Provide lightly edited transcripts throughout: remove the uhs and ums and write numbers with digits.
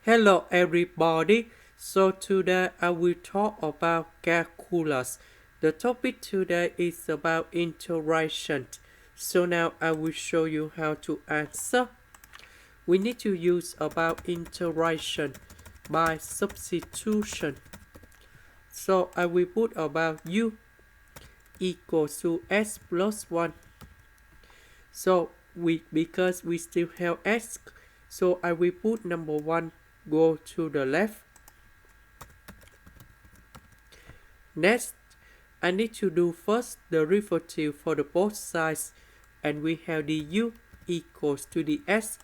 Hello everybody. So today I will talk about calculus. The topic today is about integration. So now I will show you how to answer. We need to use about integration by substitution. So I will put about u equals to x plus 1. So because we still have x, so I will put number 1 go to the left. Next, I need to do first the derivative for the both sides, and we have du equals to the x.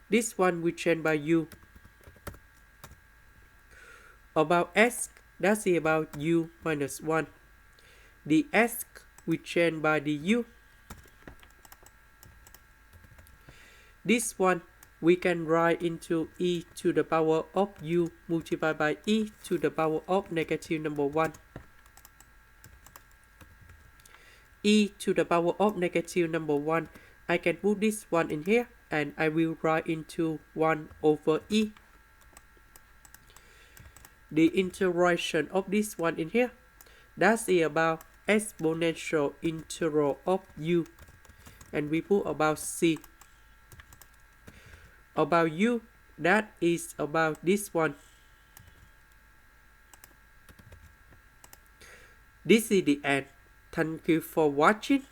This one we change by u. About x, that's about u minus 1. The x we change by the u. This one we can write into e to the power of u multiplied by e to the power of negative number 1. E to the power of negative number 1. I can put this one in here and I will write into 1 over e. The integration of this one in here, that's about exponential integral of u. And we put about c. About u, that is about this one. This is the end. Thank you for watching.